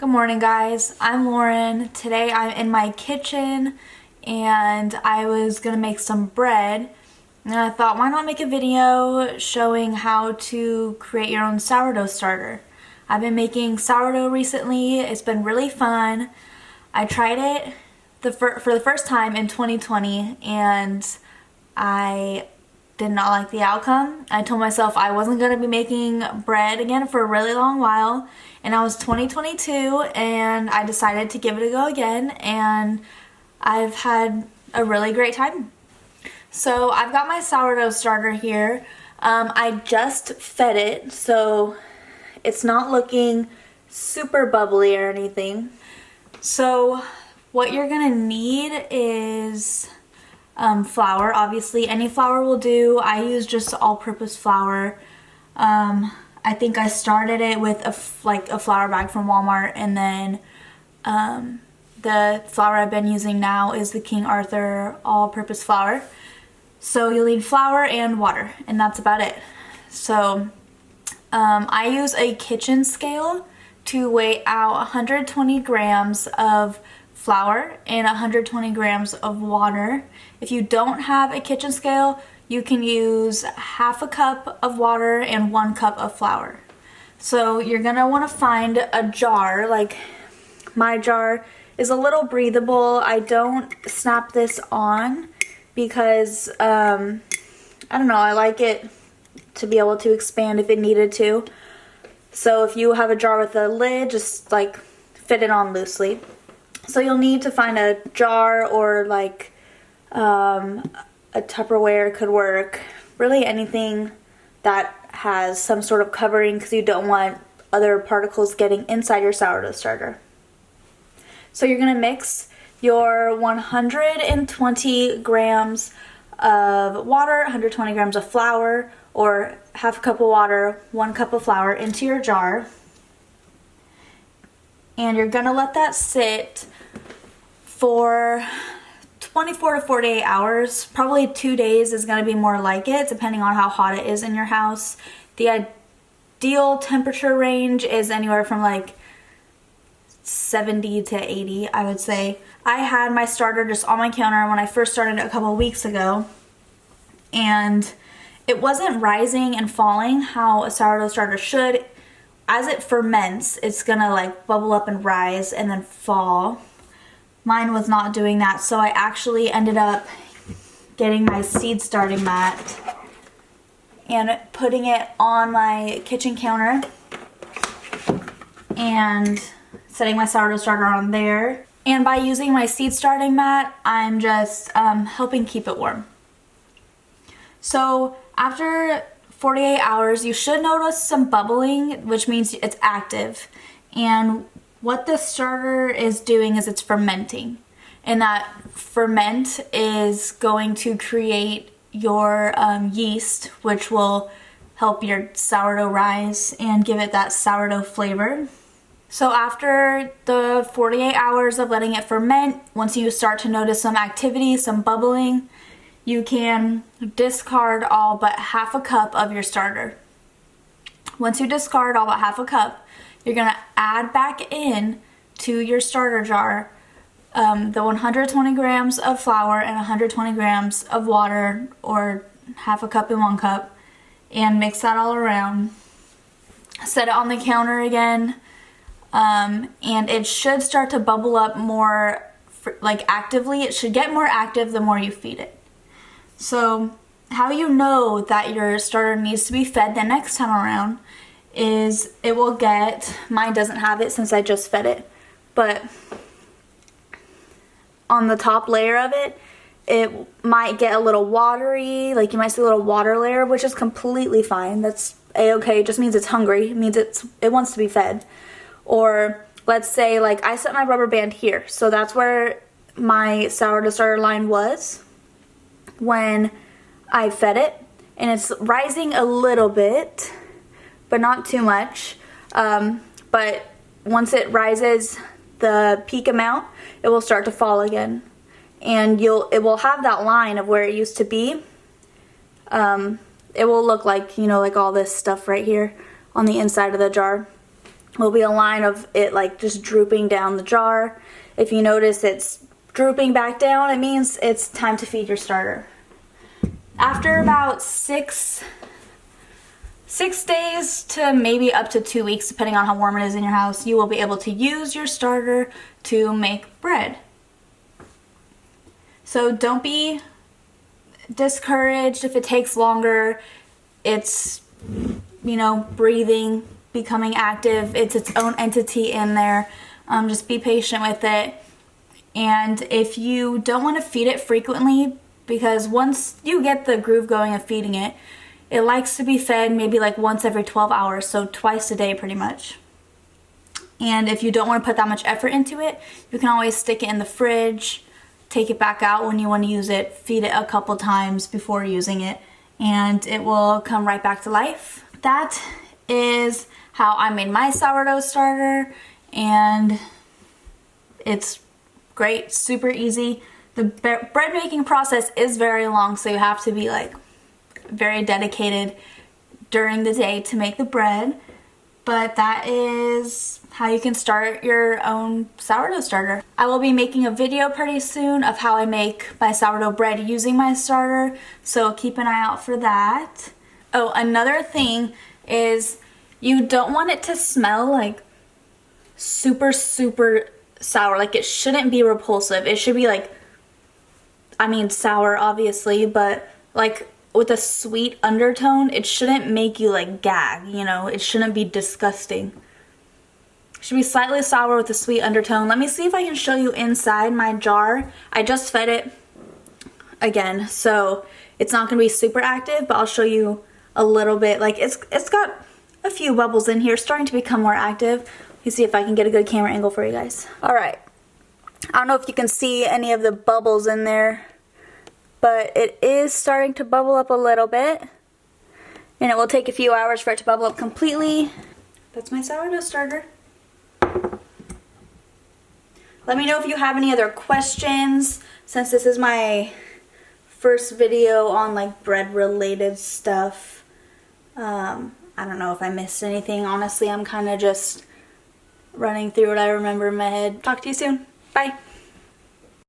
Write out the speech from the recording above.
Good morning, guys. I'm Lauren. Today I'm in my kitchen and I was gonna make some bread, and I thought, why not make a video showing how to create your own sourdough starter. I've been making sourdough recently. It's been really fun. I tried it for the first time in 2020 and I did not like the outcome. I told myself I wasn't going to be making bread again for a really long while, and I was 2022 and I decided to give it a go again, and I've had a really great time. So I've got my sourdough starter here. I just fed it, so it's not looking super bubbly or anything. So what you're gonna need is flour. Obviously any flour will do. I use just all-purpose flour. I think I started it with a flour bag from Walmart, and then the flour I've been using now is the King Arthur all-purpose flour. So you'll need flour and water, and that's about it. So I use a kitchen scale to weigh out 120 grams of flour and 120 grams of water. If you don't have a kitchen scale, you can use half a cup of water and 1 cup of flour. So you're gonna wanna find a jar. Like my jar is a little breathable. I don't snap this on because, I don't know, I like it to be able to expand if it needed to. So if you have a jar with a lid, just like fit it on loosely. So you'll need to find a jar, or like a Tupperware could work. Really anything that has some sort of covering, because you don't want other particles getting inside your sourdough starter. So you're going to mix your 120 grams of water, 120 grams of flour, or half a cup of water, 1 cup of flour into your jar. And you're going to let that sit for 24 to 48 hours. Probably 2 days is going to be more like it, depending on how hot it is in your house. The ideal temperature range is anywhere from like 70 to 80, I would say. I had my starter just on my counter when I first started it a couple weeks ago, and it wasn't rising and falling how a sourdough starter should. As it ferments, it's gonna like bubble up and rise and then fall. Mine was not doing that, so I actually ended up getting my seed starting mat and putting it on my kitchen counter and setting my sourdough starter on there. And by using my seed starting mat, I'm just helping keep it warm. So after 48 hours, you should notice some bubbling, which means it's active. And what the starter is doing is it's fermenting. And that ferment is going to create your yeast, which will help your sourdough rise and give it that sourdough flavor. So after the 48 hours of letting it ferment, once you start to notice some activity, some bubbling, you can discard all but half a cup of your starter. Once you discard all but half a cup, you're gonna add back in to your starter jar the 120 grams of flour and 120 grams of water, or half a cup and 1 cup, and mix that all around. Set it on the counter again, and it should start to bubble up more like actively. It should get more active the more you feed it. So how you know that your starter needs to be fed the next time around is it will get, mine doesn't have it since I just fed it, but on the top layer of it, it might get a little watery, like you might see a little water layer, which is completely fine. That's a-okay. It just means it's hungry. It means it wants to be fed. Or let's say like I set my rubber band here, so that's where my sourdough starter line was when I fed it, and it's rising a little bit, but not too much. But once it rises the peak amount, it will start to fall again, and it will have that line of where it used to be. It will look like, you know, like all this stuff right here on the inside of the jar. will be a line of it like just drooping down the jar. If you notice it's drooping back down, it means it's time to feed your starter. After about six days to maybe up to 2 weeks, depending on how warm it is in your house, you will be able to use your starter to make bread. So don't be discouraged if it takes longer. It's, you know, breathing, becoming active. It's its own entity in there. Just be patient with it. And if you don't want to feed it frequently, because once you get the groove going of feeding it, it likes to be fed maybe like once every 12 hours, so twice a day pretty much. And if you don't want to put that much effort into it, you can always stick it in the fridge, take it back out when you want to use it, feed it a couple times before using it, and it will come right back to life. That is how I made my sourdough starter, and it's great, super easy. The bread making process is very long, so you have to be like very dedicated during the day to make the bread. But that is how you can start your own sourdough starter. I will be making a video pretty soon of how I make my sourdough bread using my starter, so keep an eye out for that. Oh, another thing is you don't want it to smell like super sour. Like, it shouldn't be repulsive. It should be like, I mean, sour obviously, but like with a sweet undertone. It shouldn't make you like gag, you know? It shouldn't be disgusting. It should be slightly sour with a sweet undertone. Let me see if I can show you inside my jar. I just fed it again, so it's not gonna be super active, but I'll show you a little bit. Like, it's got a few bubbles in here, starting to become more active. Let me see if I can get a good camera angle for you guys. All right. I don't know if you can see any of the bubbles in there, but it is starting to bubble up a little bit, and it will take a few hours for it to bubble up completely. That's my sourdough starter. Let me know if you have any other questions, since this is my first video on like bread related stuff. I don't know if I missed anything. Honestly, I'm kind of just running through what I remember in my head. Talk to you soon. Bye.